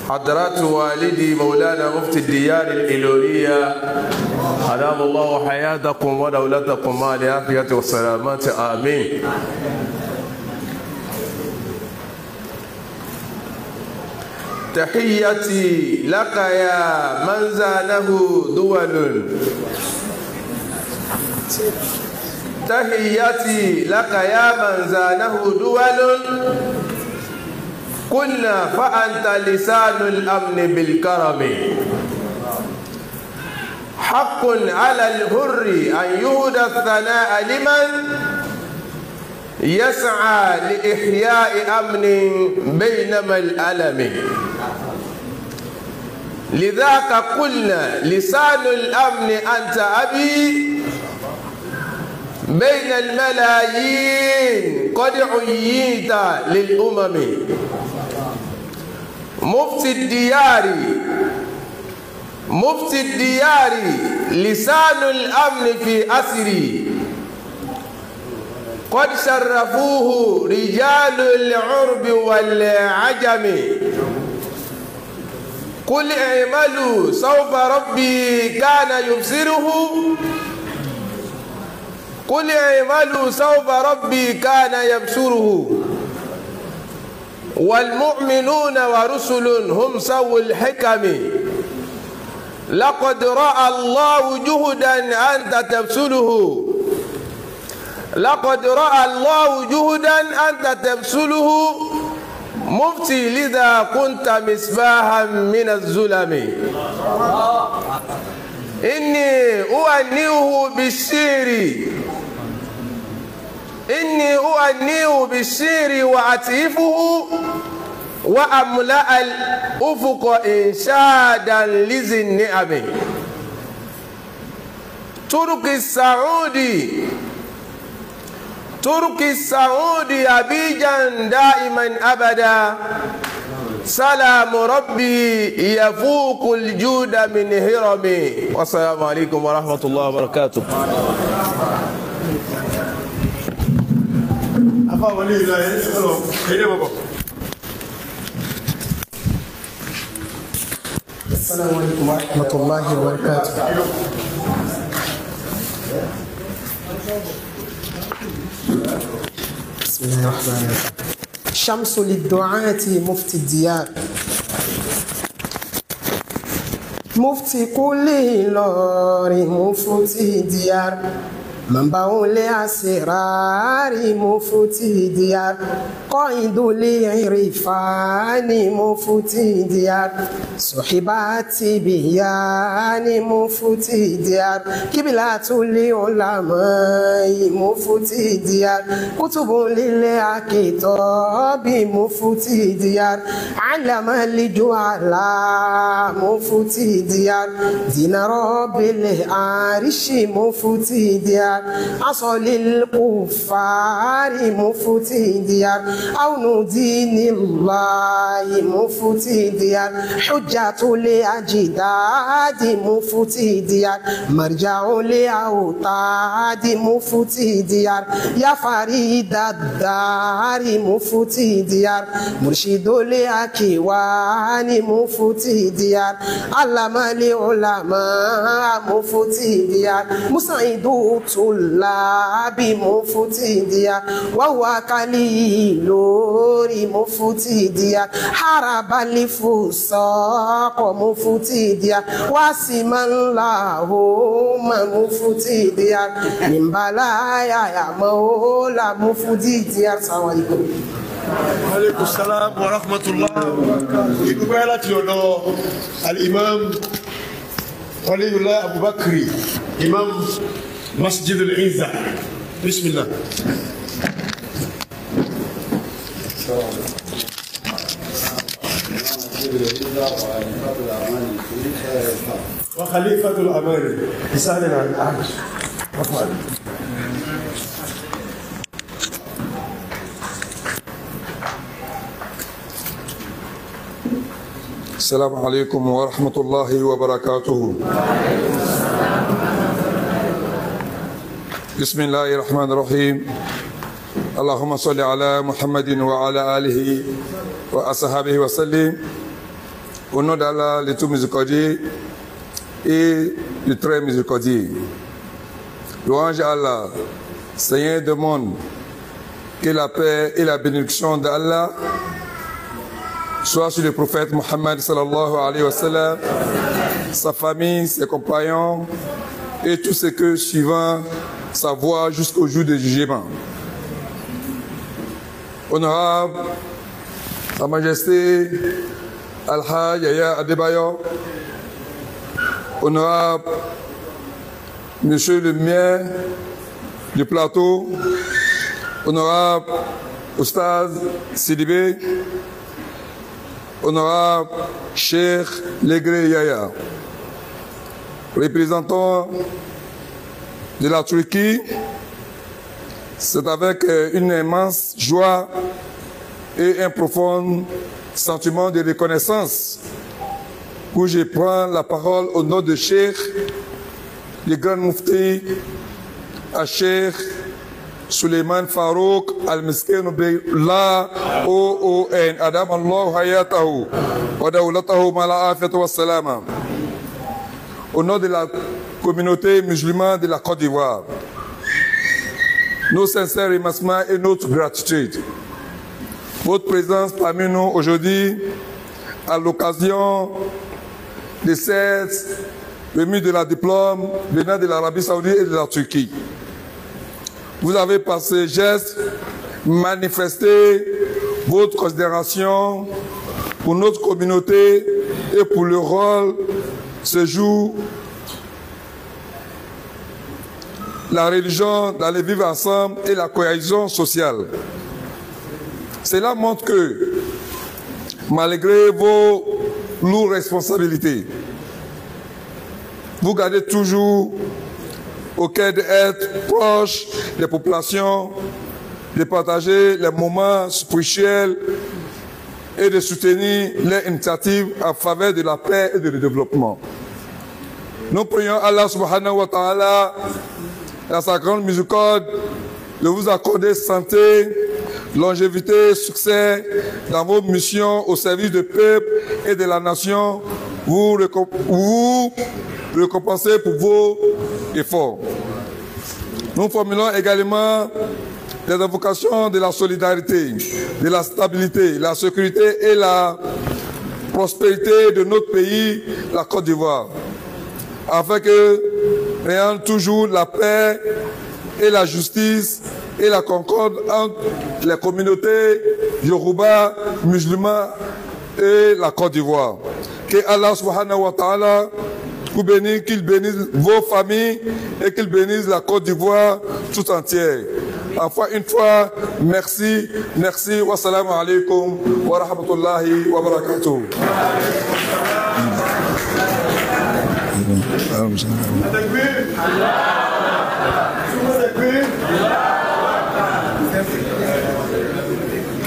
حضرات والدي مولانا مفتي الديار الإلورية أدام الله حياتكم ودولتكم مع العافية والسلامات آمين. تحياتي لك يا من زانه دول، تحياتي لك يا من زانه دول، قلنا فأنت لسان الأمن بالكرم. حق على الحر أن يهدى الثناء لمن يسعى لإحياء أمن بينما الألم. لذاك قلنا لسان الأمن أنت أبي، بين الملايين قد عييت للأمم. مفتي الديار، مفتي الديار لسان الأمن في أسري، قد شرفوه رجال العرب والعجم. قل اعملوا سوف ربي كان يبصره، قل اعملوا سوف ربي كان يبصره. والمؤمنون ورسل هم سووا الحكم، لقد رأى الله جهدا أنت تبذله، لقد رأى الله جهدا أنت تبذله. مفتي لذا كنت مصباحا من الظلم. إني أؤنيه بالشعر، إني أؤنيه بالشعر وأتيفه، وأملأ الأفق إنشادا لذي النعم. ترك السعودي، ترك السعودي أبيجا دائما أبدا، سلام ربي يفوق الجود من هرمي. والسلام عليكم ورحمة الله وبركاته. السلام عليكم ورحمة الله وبركاته. بسم الله الرحمن الرحيم. شمس للدعاة مفتي الديار، مفتي كل لور مفتي الديار، منبع لأسرار مفتي الديار، قائد لعرفان مفتي الديار، صحبات بيان مفتي الديار، قبلة لعلماء مفتي الديار، كتب للكتاب مفتي الديار، علم الجهلاء مفتي الديار، دين رب العرش مفتي الديار، أصل الكفار مفتي ديار، أو دين الله مفتي ديار، حجة لأجداد مفتي ديار، مرجع لأوطاد مفتي ديار، يا فريد الدار مفتي ديار، مرشد لأكوان مفتي ديار، علم لعلماء مفتي ديار، مسعد طلاب مفتي ديار، وهو كاليلوري مفتي ديار، حرب الفساق مفتي ديار، واسما لهم مفتي ديار، من بلايا يا مولا مفتي ديار. السلام عليكم. وعليكم السلام ورحمة الله وبركاته. الإمام ولي الله أبو بكر إمام مسجد العزة. بسم الله. وخليفة الأمان لساننا عن الأعمش. السلام عليكم ورحمة الله وبركاته. بسم الله الرحمن الرحيم. اللهم صل على محمد وعلى آله wa ashabihi wa sallim. Au nom d'Allah, le tout miséricordieux et le très miséricordieux. Louange à Allah, Seigneur du monde, que la paix et la bénédiction d'Allah soient sur le prophète Mohammed sallallahu alayhi wa sallam, sa famille, ses compagnons et tous ceux que suivant sa voie jusqu'au jour du jugement. Honorable Sa Majesté Al-Hajj Yahya Adebayo, honorable Monsieur le maire du plateau, honorable Oustaz Sidibé, honorable Cheikh Legré Yahya, représentant de la Turquie, c'est avec une immense joie et un profond sentiment de reconnaissance que je prends la parole au nom de Cheikh, le grand Mufti, à Cheikh Suleiman Farouk Al-Miskin Billah OON Adam Allah Hayatahu wa Dawlatahu Mala Afiyat wa Salama. Au nom de la communauté musulmane de la Côte d'Ivoire, nos sincères remerciements et notre gratitude. Votre présence parmi nous aujourd'hui, à l'occasion de cette remise de la diplôme venant de l'Arabie Saoudite et de la Turquie. Vous avez par ce geste manifesté votre considération pour notre communauté et pour le rôle se joue la religion dans le vivre ensemble et la cohésion sociale. Cela montre que, malgré vos lourdes responsabilités, vous gardez toujours au cœur d'être proche des populations, de partager les moments spirituels et de soutenir les initiatives en faveur de la paix et du développement. Nous prions Allah subhanahu wa ta'ala, dans sa grande miséricorde, de vous accorder santé, longévité, succès dans vos missions au service du peuple et de la nation. Vous récompensez pour vos efforts. Nous formulons également des invocations de la solidarité, de la stabilité, la sécurité et la prospérité de notre pays, la Côte d'Ivoire, afin que ayant toujours la paix et la justice et la concorde entre les communautés Yoruba, musulmans et la Côte d'Ivoire. Que Allah subhanahu wa ta'ala qu'il bénisse vos familles et qu'il bénisse la Côte d'Ivoire tout entière. Enfin, une fois, merci, merci, wassalamu alaikum wa rahmatullahi wa barakatuh.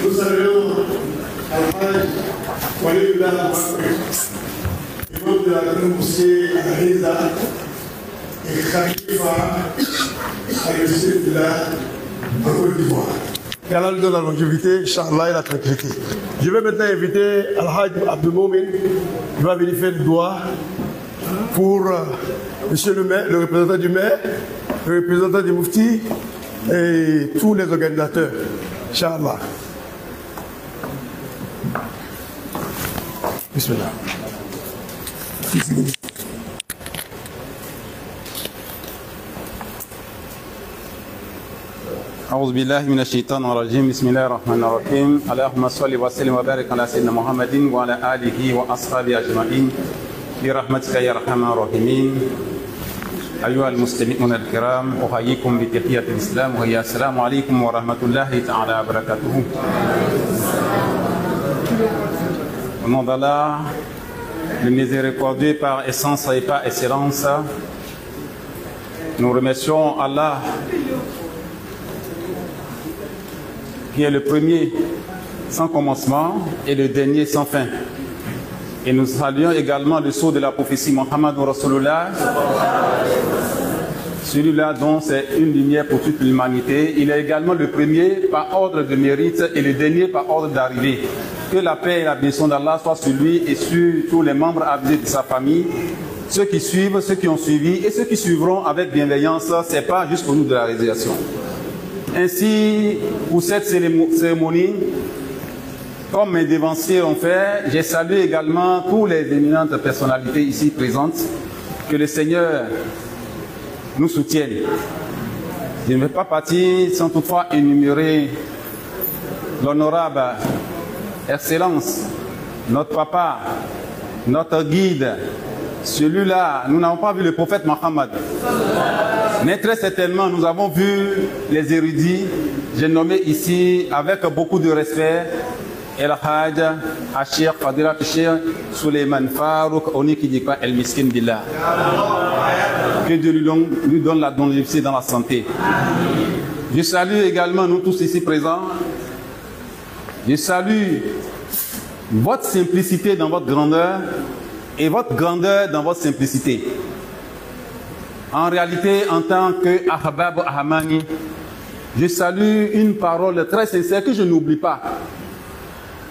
Nous saluons Al-Hajj Waliyullah imam de la grande mosquée Al-Riza et Khalifa Al-Missillah en Côte d'Ivoire. Et Allah lui donne la longévité, Inch'Allah, et la tranquillité. Je vais maintenant inviter Al-Hajj Abdelmoumin, qui va venir faire le doigt pour monsieur le maire, le représentant du maire, le représentant du Mufti et tous les organisateurs. Inch'Allah. Bismillah. أعوذ بالله من الشيطان الرجيم بسم الله الرحمن الرحيم اللهم صل وسلم وبارك على سيدنا محمد وعلى آله وأصحابه أجمعين برحمتك يا أرحم الراحمين أيها المستمعون الكرام أحييكم بتحية الإسلام وهي السلام عليكم ورحمة الله تعالى وبركاته. Au nom d'Allah, le miséricordieux par essence et par excellence, nous remercions Allah qui est le premier sans commencement et le dernier sans fin. Et nous saluons également le sceau de la prophétie Mohammed Rasulullah, celui-là dont c'est une lumière pour toute l'humanité. Il est également le premier par ordre de mérite et le dernier par ordre d'arrivée. Que la paix et la bénédiction d'Allah soient sur lui et sur tous les membres avisés de sa famille, ceux qui suivent, ceux qui ont suivi et ceux qui suivront avec bienveillance. Ce n'est pas juste pour nous de la réalisation. Ainsi, pour cette cérémonie, comme mes dévanciers l'ont fait, j'ai salué également toutes les éminentes personnalités ici présentes. Que le Seigneur nous soutienne. Je ne vais pas partir sans toutefois énumérer l'honorable Excellence, notre papa, notre guide. Celui-là, nous n'avons pas vu le prophète Mohammed. Mais très certainement, nous avons vu les érudits. J'ai nommé ici, avec beaucoup de respect, El Hajj, Ashir, Fadilat Cheikh, Suleiman Farouk, Oni Kidikwa, El Miskin Billah. Que Dieu lui donne la longévité dans la santé. Je salue également nous tous ici présents. Je salue votre simplicité dans votre grandeur et votre grandeur dans votre simplicité. En réalité, en tant que Ahbab Ahmani, je salue une parole très sincère que je n'oublie pas.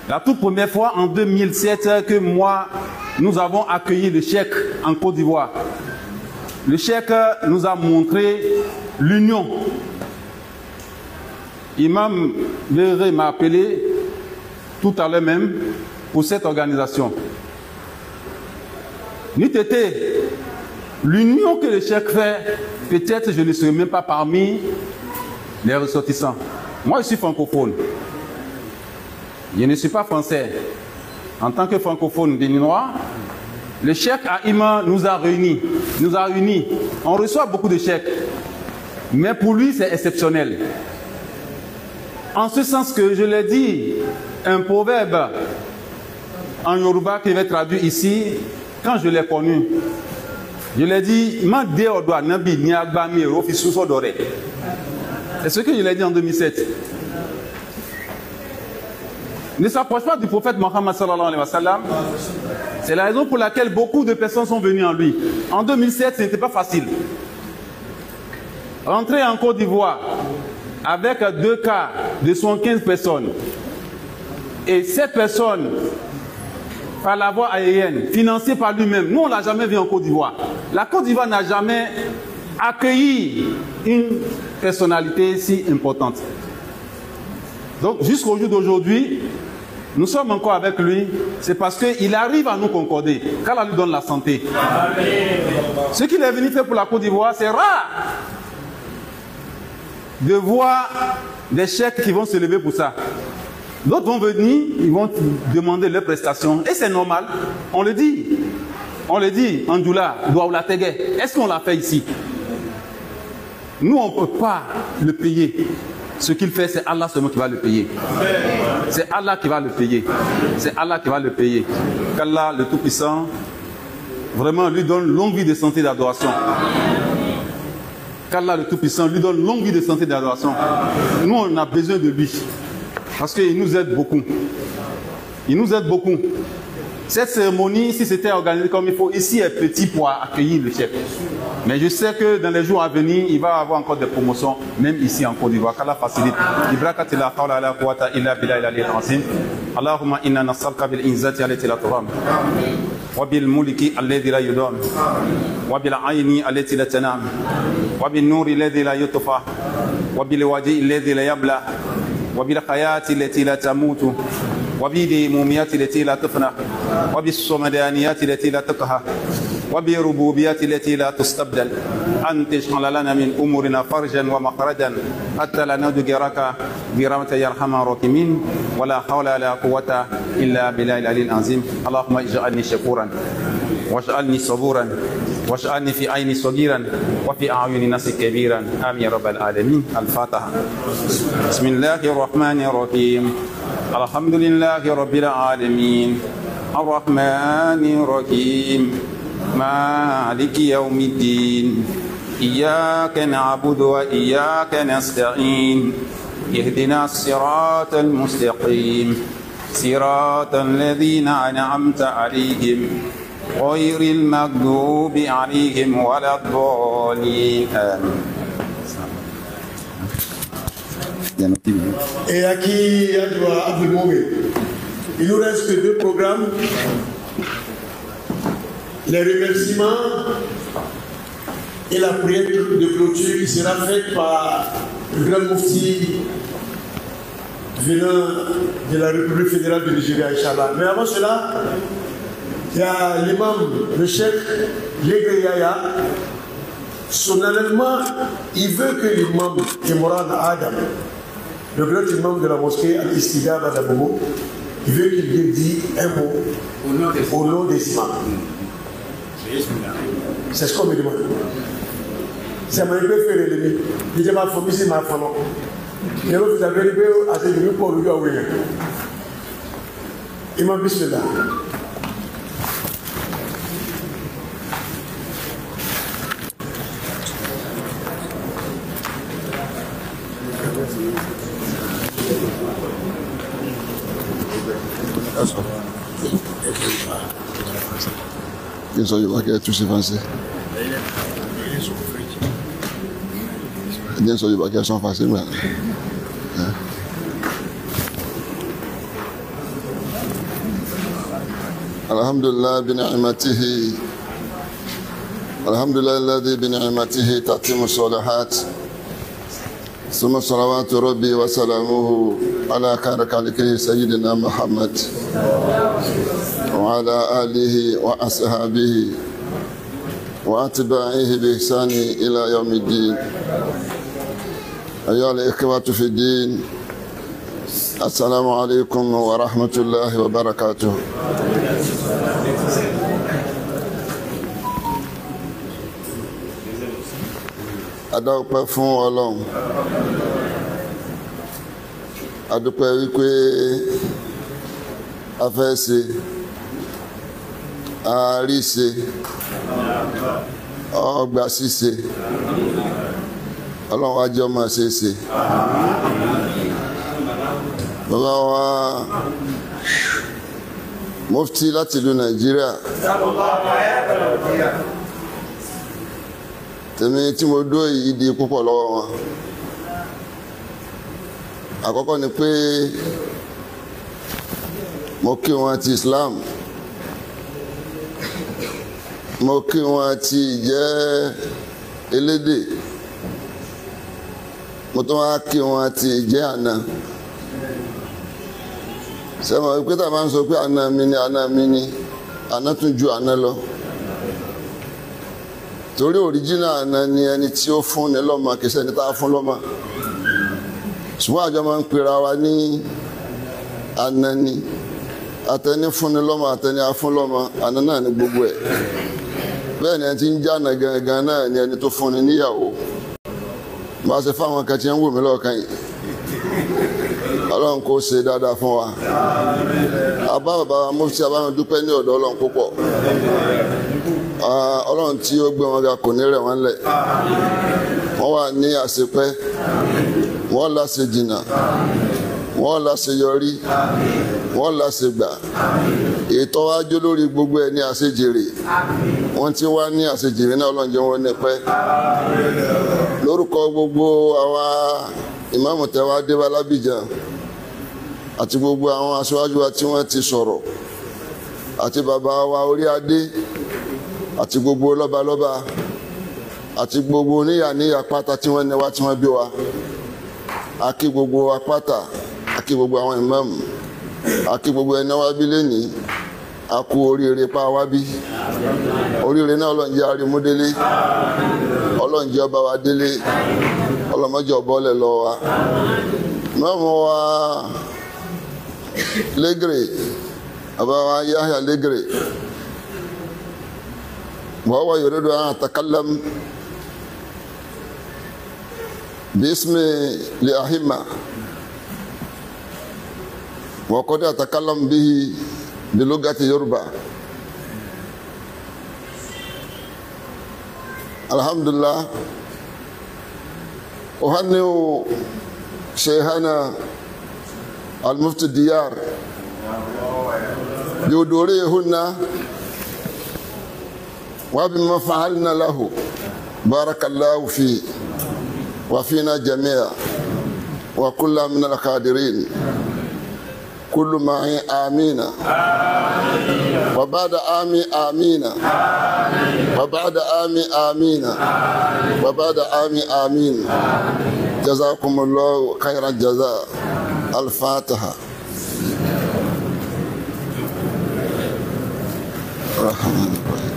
La toute première fois en 2007 que nous avons accueilli le cheikh en Côte d'Ivoire. Le cheikh nous a montré l'union. Imam Véré m'a appelé tout à l'heure même pour cette organisation. N'eût été l'union que le cheikh fait, peut-être je ne serais même pas parmi les ressortissants. Moi, je suis francophone. Je ne suis pas français. En tant que francophone béninois, le cheikh Haïma nous a réunis. On reçoit beaucoup de chèques. Mais pour lui, c'est exceptionnel. En ce sens que je l'ai dit, un proverbe en Yoruba qui va être traduit ici, quand je l'ai connu, je l'ai dit, c'est ce que je l'ai dit en 2007. Ne s'approche pas du prophète Mohammed sallallahu alayhi wa sallam. C'est la raison pour laquelle beaucoup de personnes sont venues en lui. En 2007, ce n'était pas facile. Rentrer en Côte d'Ivoire avec 2 cas de 75 personnes et 7 personnes par la voie aérienne, financées par lui-même. Nous, on ne l'a jamais vu en Côte d'Ivoire. La Côte d'Ivoire n'a jamais accueilli une personnalité si importante. Donc, jusqu'au jour d'aujourd'hui, nous sommes encore avec lui. C'est parce qu'il arrive à nous concorder. Qu'Allah lui donne la santé. Amen. Ce qu'il est venu faire pour la Côte d'Ivoire, c'est rare de voir des chèques qui vont se lever pour ça. D'autres vont venir, ils vont demander leurs prestations. Et c'est normal. On le dit. On le dit. Andoula, Douaoula Tegue. Est-ce qu'on l'a fait ici? Nous, on ne peut pas le payer. Ce qu'il fait, c'est Allah seulement qui va le payer. C'est Allah qui va le payer. C'est Allah qui va le payer. Qu'Allah, le Tout-Puissant, vraiment lui donne longue vie de santé et d'adoration. Qu'Allah, le Tout-Puissant, lui donne longue vie de santé et d'adoration. Nous, on a besoin de lui. Parce qu'il nous aide beaucoup. Il nous aide beaucoup. Cette cérémonie, si c'était organisé comme il faut, ici est petit pour accueillir le chef. Mais je sais que dans les jours à venir, il va y avoir encore des promotions, même ici en Côte d'Ivoire. Qu'Allah facilite. Allahumma inna nas'aluka bil inzati allati la turam. Wa bil mulki alladhi la yudam. Wa bil ayni allati la tanam. Wa bin nuri alladhi la yutfa. Wa bil wajhi alladhi la yabla. Wa bil hayati allati la tamutu. وبالموميات التي لا تفنى وبالصمدانيات التي لا تقهى وبالربوبيات التي لا تستبدل أن تجعل لنا من أمورنا فرجا ومخرجا حتى لا ندرك برحمتك يا أرحم الراحمين ولا حول ولا قوة إلا بالله العلي العظيم اللهم اجعلني شكورا واجعلني صبورا واجعلني في عيني صغيرا وفي أعين الناس كبيرا آمين يا رب العالمين. الفاتحة. بسم الله الرحمن الرحيم. الحمد لله رب العالمين الرحمن الرحيم مالك يوم الدين إياك نعبد وإياك نستعين اهدنا الصراط المستقيم صراط الذين أنعمت عليهم غير المغضوب عليهم ولا الضالين آمين. Et à qui Abdul Moumé Il nous reste que 2 programmes. Les remerciements et la prière de clôture qui sera faite par le grand mufti venant de la République fédérale du Nigeria, Inch'Allah. Mais avant cela, il y a l'imam, le cheikh Legre Yaya. Solennellement, il veut que l'imam Imran Adam, le grand imam de la mosquée Al-Istidab à Dabobo, il veut qu'il dise un mot au nom des imams. C'est ce qu'on me demande. C'est ma idée faire l'ennemi. Je dis ma famille, c'est ma famille. Et vous avez arrivé à ce niveau pour le gars. Imam Bismillah. Bien sûr, il va qu'il y ait tous ces Français. Bien sûr, il va qu'il y ait son Français. Alhamdulillah bini'matihi. Alhamdulillah alladhi bini'matihi tatimu salihat. ثم صلوات ربي وسلامه على خير خلقه سيدنا محمد وعلى آله وأصحابه وأتباعه بإحسان إلى يوم الدين. أيها الإخوة في الدين، السلام عليكم ورحمة الله وبركاته. Adúpẹ́ fún Ọlọ́run, adúpẹ́ wípé a fẹ́ ṣe, a rí ṣe, ọgbà ṣíṣe, Ọlọ́run wá jẹ́ ọmọ ṣe ṣe. Bàbá wa mufti láti ìlú Nàìjíríà, tèmi tí mo dó yìí di púpọ̀ lọ́wọ́ wọn. Àkọ́kọ́ ni pé mo kí wọn ti Islam, mo kí wọn ti jẹ́ elédè, mo tún wá kí wọn ti jẹ́ àna. Sẹ́wọ̀n wípé tá a máa ń sọ pé àna mi ni, àna tún ju àna lọ. Torí òríjínà àna ni ẹni tí ó fún ní lọ́mọ, kìí ṣẹni tá a fún lọ́mọ. Ṣùgbọ́n àjọ máa ń pera wa ní àna ni. Àtẹni fún ní lọ́mọ, àtẹni a fún lọ́mọ, àna náà ni gbogbo ẹ̀. Bẹ́ẹ̀ ni ẹni tí ń jànà gangan náà ni ẹni tó fún ní níyàwó. Bá a ṣe fáwọn kan tí ń wò mí lọ́ọ̀kan yìí. Ọlọ́run kó ṣe dáadáa fún wa. Àbá bàbá mufti àbáwọn dúpẹ́ ní ọ̀dọ̀ Ọlọ́run púpọ̀. Ọlọ́run tí ó gbé wọn ga kò ní rẹ̀ wọ́n lẹ̀. Wọ́n wà ní àṣepẹ́, wọ́n láṣe jìnnà, wọ́n láṣe yọrí, wọ́n láṣe gbà. Ètò wájú lórí gbogbo ẹ̀ ní àṣejèrè. Wọ́n ti wá ní àṣejèrè náà, Ọlọ́run jẹ́ wọn nípẹ́. Lórúkọ gbogbo àwa ìmáàmù tẹ́wàá débá lábìjan àti gbogbo àwọn aṣáájú wa tí wọ́n ti sọ̀rọ̀, àti bàbá wa orí adé, àti gbogbo lọ́balọ́ba, àti gbogbo níyà pátá tí wọ́n ní wá tí wọ́n bí wa, àkí gbogbo apáta, àkí gbogbo àwọn ìmáàmù, àkí gbogbo ẹni wá bí lénìí, àkú oríire pa wá bí. Oríire náà Ọlọ́run jẹ́ arímúdélé, Ọlọ́run jẹ́ ọba wa délé, ọlọ́mọjọ́ bọ́lẹ̀ lọ wa. Mọ́mọ́ wa Legre, àbá wa Yahya Legre, وهو يريد أن أتكلم باسم الأئمة وقد أتكلم به بلغة يوروبا. الحمد لله. أهنئ شيخنا المفتي الديار بحضورهن وبما فعلنا له، بارك الله فيه وفينا جميعا وكل من القادرين. كل معي آمين وبعد آمين آمين وبعد آمين آمين وبعد آمين آمين جزاكم الله خير الجزاء. الفاتحة. الرحمن الرحيم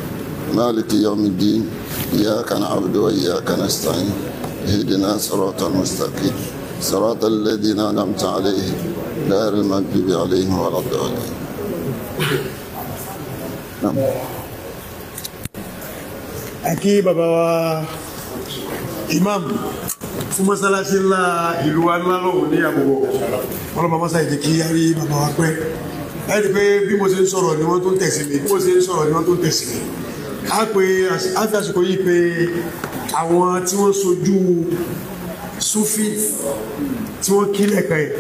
مالك يوم الدين إياك نعبد وإياك نستعين اهدنا صراط المستقيم صراط الذين أنعمت عليهم غير المغضوب عليهم ولا الضالين. Aki baba wa imam fún mọ́sálásí ńlá ìlú wa ńlá lọ́wọ́ ní àbúrò wọ́n lọ́pàá mọ́sá ìjẹ́ kí á rí bàbá wa pẹ́ láti pé bí mo ṣe ń sọ̀rọ̀ ni wọ́n tó ń tẹ̀sí mi bí mo ṣe ń sọ̀rọ̀ ni wọ́n tó ń tẹ̀sí mi á pé á fi àsìkò yìí pé àwọn tí wọ́n sojú Sufi tí wọ́n kí lẹ́ẹ̀kan yìí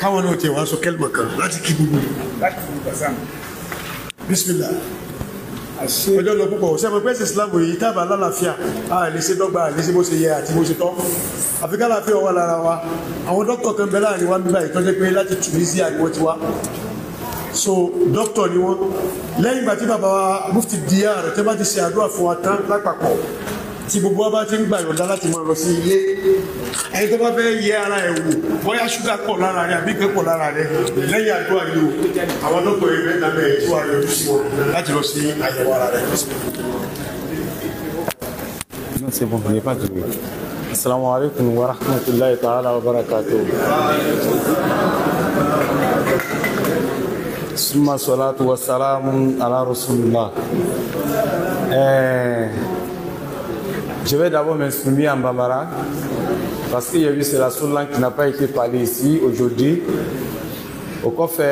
káwọn náà tiẹ̀ wá sọ kẹ́lìmọ̀ kan láti kí gbogbo Bismillah. Ọjọ́ lọ púpọ̀ sẹ́mọ̀ pẹ́sì Islam yìí tábà lálàáfíà àìlè ṣe dọ́gba àìlè ṣe bó ṣe yẹ àti bó ṣe tọ́ àfikà láàfíà wà lára wa àwọn dókítà kan bẹ láàrin wa nígbà ìtọ́jẹ́ pé láti Tunisia ni wọ́n ti wá so dókítà ni wọ́n lẹ́yìn ìgbà tí bàbá wa Mufti Diyar tẹ́ bá ti ṣe àdúrà fún wa tán lápapọ̀ tí gbogbo wa bá ti ń gbà yọ̀ǹda láti máa lọ sí ilé ẹni tó bá fẹ́ yẹ ara ẹ̀ wò bóyá ṣúgà pọ̀ lára rẹ̀ àbí ìgbẹ́ pọ̀ lára rẹ̀ lẹ́yìn àdúrà yìí o àwọn dókítà yìí bẹ́ẹ̀ dábẹ́ ẹ̀ tí wàá yọjú sí wọn láti lọ sí àyẹ̀wò ara rẹ̀. Non, c'est bon, il n'y a pas de bruit. Assalamu alaikum wa rahmatullahi ta'ala wa barakatuh. Summa salatu wa salamun ala rasulullah. Je vais d'abord m'exprimer en bambara parce qu'il y a vu c'est la seule langue qui n'a pas été parlée ici aujourd'hui. Au coffre,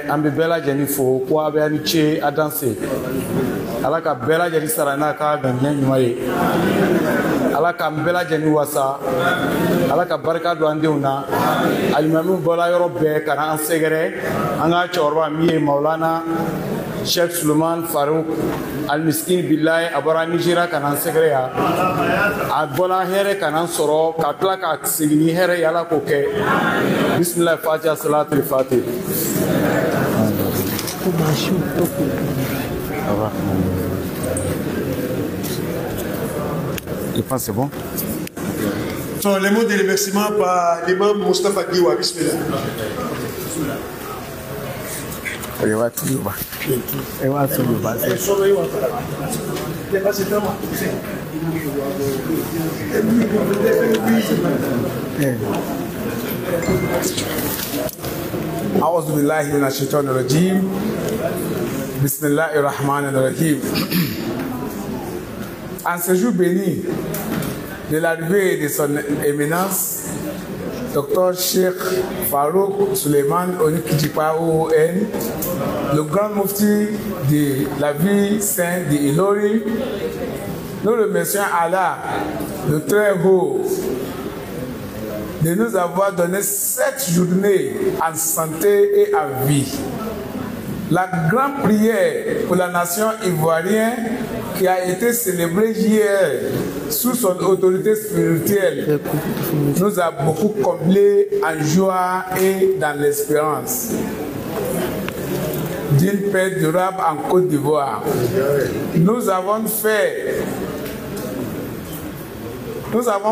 Ambibela Jenifo, quoi, Béaniché à danser. Alaka Bela Jeni Saranaka, Ganyan Yumaye. Alaka Mbela Jeni Wasa. Alaka Baraka Duandeuna. Alimamu Bola Yorobe, Kana Segre, Anga Chorwa Mie Maulana, Cheikh Suleiman Farouk, Al-Miskin Billahi, Abara Nijira, Kana Segrea. Abola Here, Kana Soro, Katlaka Signi Here Yala Koke. Bismillah Fatiha Salatul Fatih. Je pense que c'est bon. So, les mots de remerciement par l'imam Mustafa Giwa. Bismillah. أعوذ بالله من الشيطان الرجيم بسم الله الرحمن الرحيم. En ce jour béni de l'arrivée de son éminence, Dr Cheikh Farouk Suleiman Onikidjipa OON, le grand mufti de la ville sainte de Ilori, nous remercions Allah, le très haut, de nous avoir donné cette journée en santé et en vie. La grande prière pour la nation ivoirienne qui a été célébrée hier sous son autorité spirituelle nous a beaucoup comblés en joie et dans l'espérance d'une paix durable en Côte d'Ivoire. Nous avons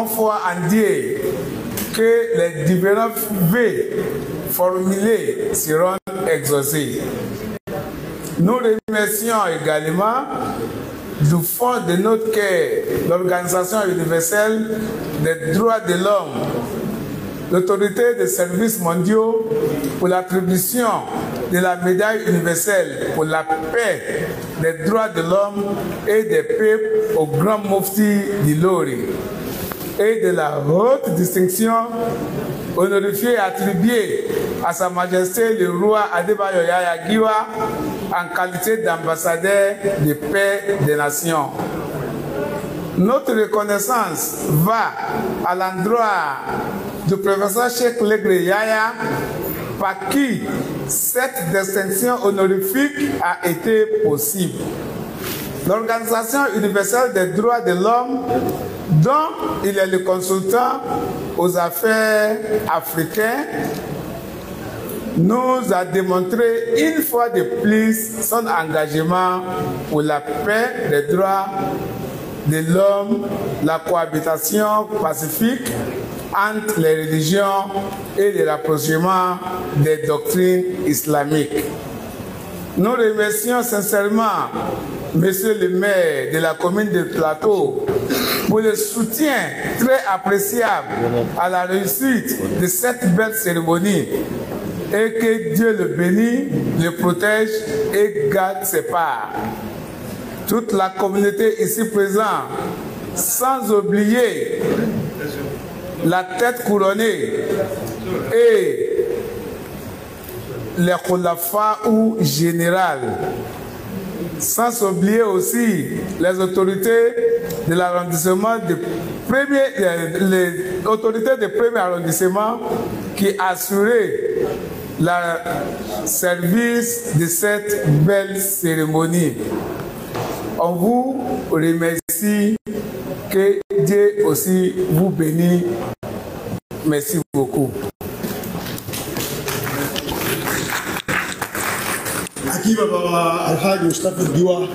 foi en Dieu que les différents vœux formulés seront exaucés. Nous remercions également du fond de notre cœur l'Organisation universelle des droits de l'homme, l'autorité des services mondiaux pour l'attribution de la médaille universelle pour la paix, des droits de l'homme et des peuples au grand mufti d'Ilori et de la haute distinction honorifiée et attribuée à Sa Majesté le roi Adebayo Yaya Giwa en qualité d'ambassadeur de paix des nations. Notre reconnaissance va à l'endroit du professeur Cheikh Legre Yaya par qui cette distinction honorifique a été possible. L'Organisation universelle des droits de l'homme, dont il est le consultant aux affaires africaines, nous a démontré une fois de plus son engagement pour la paix, les droits de l'homme, la cohabitation pacifique entre les religions et le rapprochement des doctrines islamiques. Nous remercions sincèrement Monsieur le maire de la commune de Plateau pour le soutien très appréciable à la réussite de cette belle cérémonie et que Dieu le bénisse, le protège et garde ses parts. Toute la communauté ici présente, sans oublier la tête couronnée et les khulafa ou général, sans oublier aussi les autorités de l'arrondissement les autorités du premier arrondissement qui assuraient le service de cette belle cérémonie. On vous remercie, que Dieu aussi vous bénisse. Merci beaucoup. Aki baba Alhaji Mustapha Diwa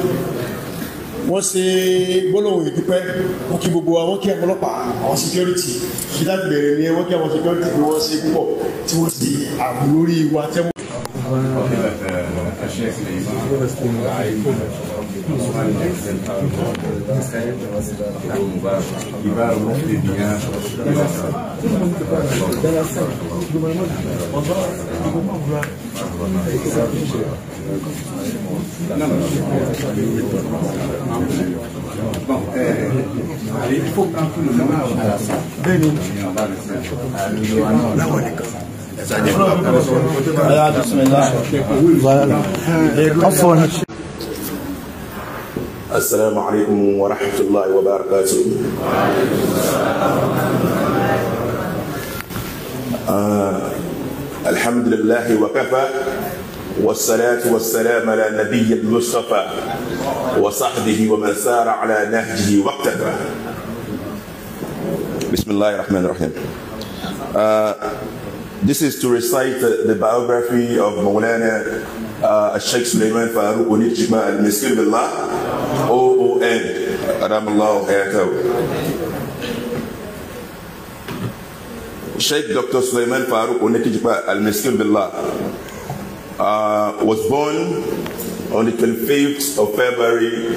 wọ́n ṣe gbólóhùn ìdúpẹ́ wọ́n kí gbogbo àwọn kí àwọn ọlọ́pàá àwọn security kí láti bẹ̀rẹ̀ ní wọ́n kí àwọn security bí wọ́n ṣe púpọ̀ tí wọ́n ṣe ààbò lórí wa tẹ́wọ́n. Bon, il faut prendre tout le monde à la salle. السلام عليكم ورحمة الله وبركاته. الحمد لله وكفى والصلاة والسلام على نبي المصطفى وصحبه ومن سار على نهجه واقتفى. بسم الله الرحمن الرحيم. This is to recite the biography of Maulana Sheikh Sulaiman Farooq Onijima al-Miskin Billah, OON, Adamallahu Hayatahu. Sheikh Dr. Sulaiman Farooq Onijima al-Miskin Billah was born on the 25th of February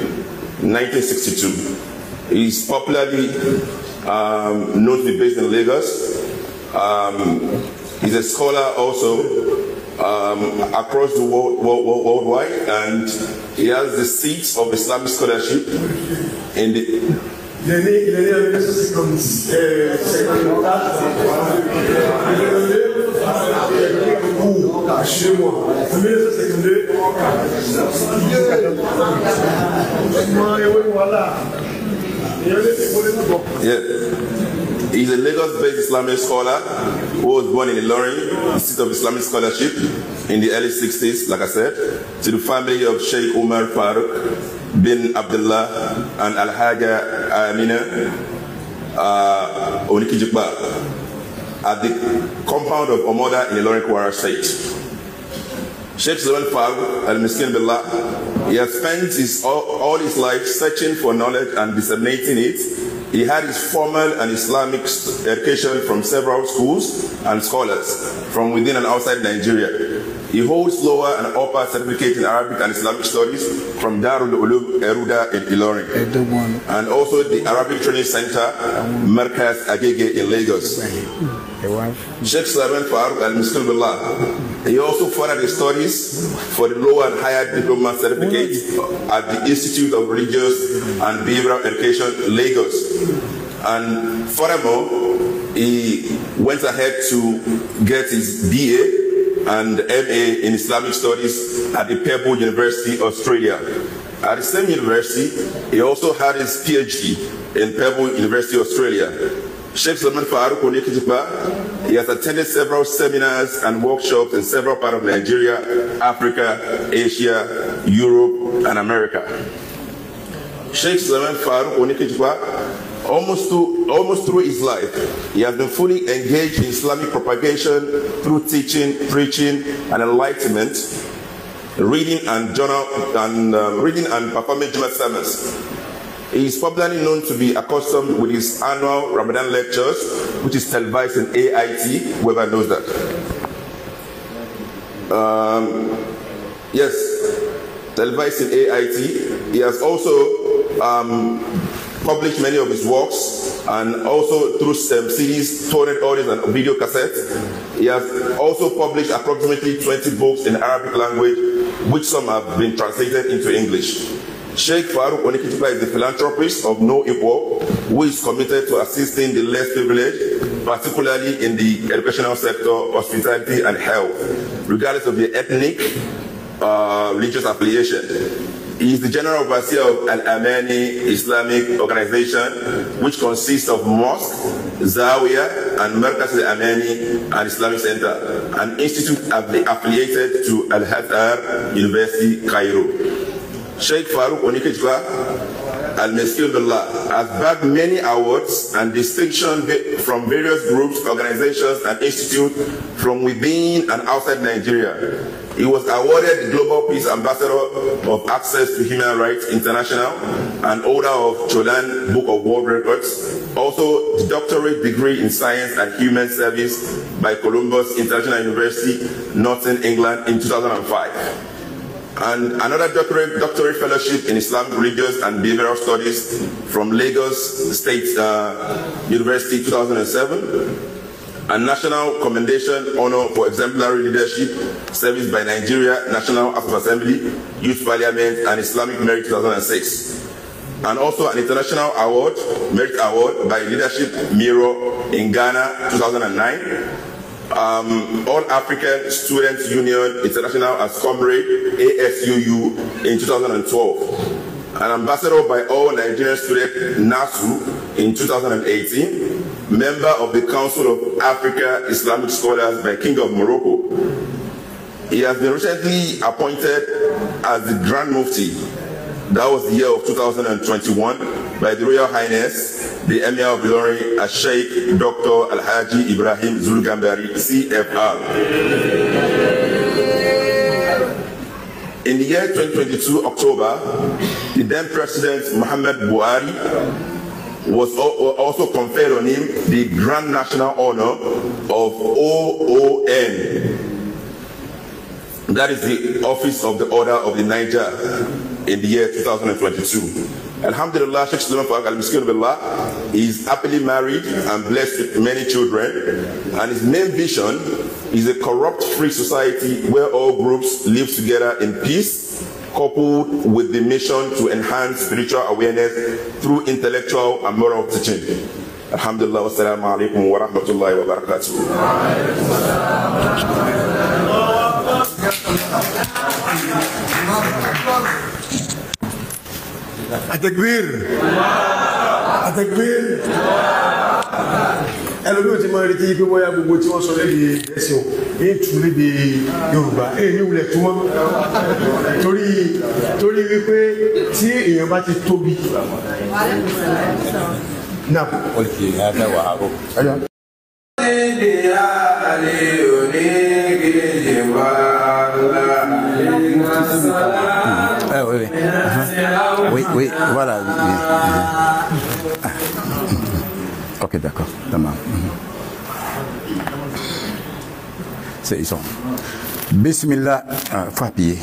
1962. He is popularly known to be based in Lagos. He's a scholar also across the worldwide, and he has the seat of Islamic scholarship in the He's a Lagos-based Islamic scholar who was born in Ilorin, the seat of Islamic scholarship, in the early 60s, like I said, to the family of Sheikh Umar Farooq bin Abdullah and Al-Haja Amina Onikijikba at the compound of Omoda in Ilorin, Kwara State. Sheikh Sulaiman Farooq al-Miskin Billah, he has spent all his life searching for knowledge and disseminating it. He had his formal and Islamic education from several schools and scholars from within and outside Nigeria. He holds lower and upper certificate in Arabic and Islamic studies from Darul Ulum Eruda in Ilorin, and also the Arabic Training Center, Markaz Agege in Lagos. Sheikh Sulaiman Farooq al-Miskin Billah, he also furthered his studies for the lower and higher diploma certificate at the Institute of Religious and Behavioral Education, Lagos. And furthermore, he went ahead to get his BA and MA in Islamic Studies at the Pebble University, Australia. At the same university, he also had his PhD in Pebble University, Australia. Sheikh Sulaiman Farooq Onijima, he has attended several seminars and workshops in several parts of Nigeria, Africa, Asia, Europe, and America. Sheikh Sulaiman Farooq Onijima Almost through his life, he has been fully engaged in Islamic propagation through teaching, preaching, and enlightenment, reading and performing Jummah sermons. He is popularly known to be accustomed with his annual Ramadan lectures, which is televised in AIT, whoever knows that. Yes, televised in AIT. He has also published many of his works, and also through CDs, torrent audios, and video cassettes. He has also published approximately 20 books in Arabic language, which some have been translated into English. Sheikh Farouk Onikitipla is a philanthropist of no equal, who is committed to assisting the less privileged, particularly in the educational sector, hospitality, and health, regardless of their ethnic, religious affiliation. He is the general overseer of Al-Amani Islamic Organization, which consists of mosque, Zawiya, and Markaz Al-Amani and Islamic Center, an institute affiliated to Al-Azhar University, Cairo. Sheikh Farouk Onikitipla Al-Miskin Billah has bagged many awards and distinctions from various groups, organizations, and institutes from within and outside Nigeria. He was awarded the Global Peace Ambassador of Access to Human Rights International and holder of Cholan Book of World Records. Also, the doctorate degree in Science and Human Service by Columbus International University, Northern England in 2005. And another doctorate fellowship in Islamic Religious and Behavioral Studies from Lagos State University 2007. A National Commendation Honor for Exemplary Leadership Service by Nigeria National House of Assembly, Youth Parliament, and Islamic Merit 2006. And also an International Award, Merit Award by Leadership Mirror in Ghana 2009. All African Students Union International as Comrade ASUU in 2012. An ambassador by All Nigerian Students NASU in 2018. Member of the Council of Africa Islamic Scholars by King of Morocco. He has been recently appointed as the Grand Mufti. That was the year of 2021 by the Royal Highness, the Emir of Ilorin, Sheikh Dr. Alhaji Ibrahim Zulgambari, CFR. In the year 2022, October, the then President Muhammad Buhari was also conferred on him the Grand National Honor of OON. That is the Office of the Order of the Niger in the year 2022. Alhamdulillah, Sheikh Sulaiman Farouk Al-Miskin Billah is happily married and blessed with many children, and his main vision is a corrupt-free society where all groups live together in peace, coupled with the mission to enhance spiritual awareness through intellectual and moral teaching. Alhamdulillah, wassalamu alaikum wa rahmatullahi wa barakatuh. Atakbir. Atakbir. ẹlòmí ò ti máa retí pé wọ́n yá gbogbo tí wọ́n sọ lédè ẹ̀sìn èyí tún lédè Yorùbá èyí ní wulẹ̀ tó mọ́ torí wípé tí èèyàn bá ti tóbi náà olùkí ẹ̀fẹ́ wà á rò. Oui, voilà. Ok, d'accord. C'est ils sont. Bismillah. Faut appuyer.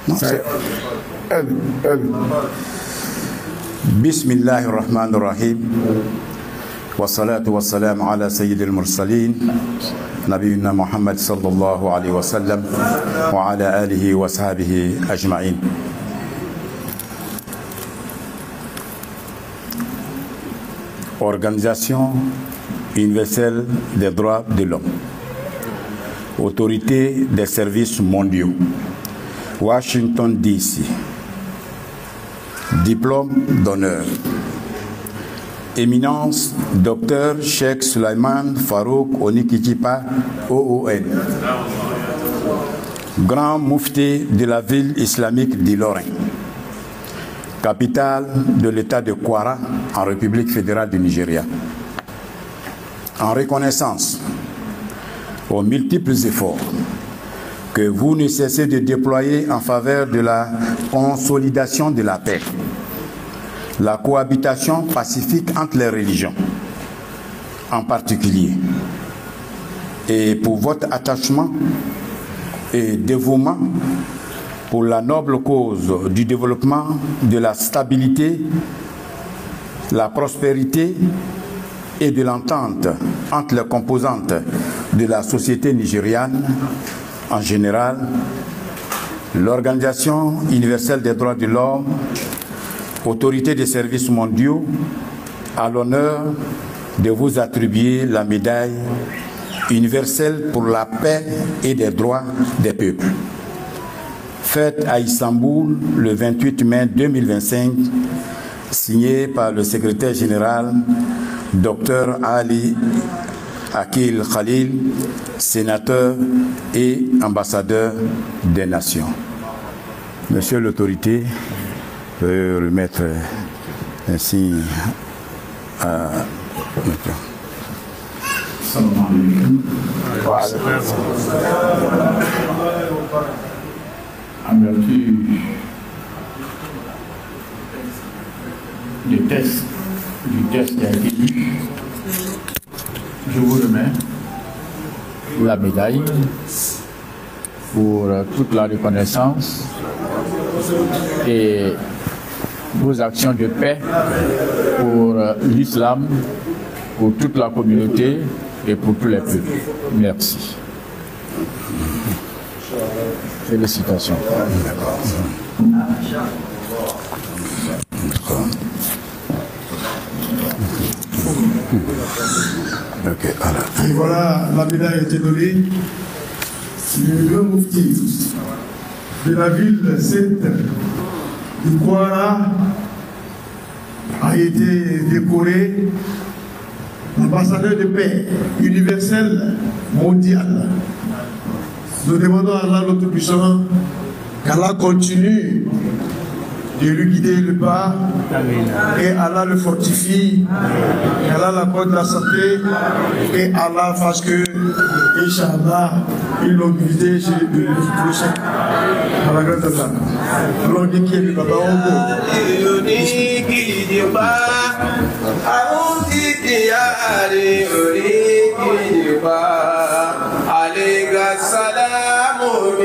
Non, c'est. Bismillahir Rahmanir Rahim. والصلاة والسلام على سيد المرسلين نبينا محمد صلى الله عليه وسلم وعلى آله وصحبه أجمعين. Organisation universelle des droits de l'homme, Autorité des services mondiaux, Washington DC, diplôme d'honneur. Éminence, Dr Sheikh Sulaiman Farouk Onikitipla, OON, Grand Mufti de la ville islamique d'Ilorin. capitale de l'État de Kwara, en République fédérale du Nigeria. En reconnaissance aux multiples efforts que vous ne cessez de déployer en faveur de la consolidation de la paix, la cohabitation pacifique entre les religions, en particulier, et pour votre attachement et dévouement pour la noble cause du développement, de la stabilité, la prospérité et de l'entente entre les composantes de la société nigériane en général, l'Organisation universelle des droits de l'homme, Autorité des services mondiaux, a l'honneur de vous attribuer la médaille universelle pour la paix et des droits des peuples. Faite à Istanbul le 28 mai 2025, signée par le secrétaire général Dr Ali Akil Khalil, sénateur et ambassadeur des Nations. Monsieur l'autorité, peut remettre ainsi à en vertu du test qui a été lu, je vous remets la médaille pour toute la reconnaissance et vos actions de paix pour l'islam, pour toute la communauté et pour tous les peuples. Merci. Félicitations. Et voilà, la médaille a été donnée. Le grand moufti de la ville sainte de Kwara a été décoré ambassadeur de paix universel mondial. Nous demandons à Allah le Tout-Puissant qu'Allah continue de lui guider le pas et Allah le fortifie, qu'Allah l'accorde la santé et Allah fasse que, Inch'Allah, une longévité chez le prochain. À la grande Allah. Alors, dit qu'il y a du Baba Alayka salamu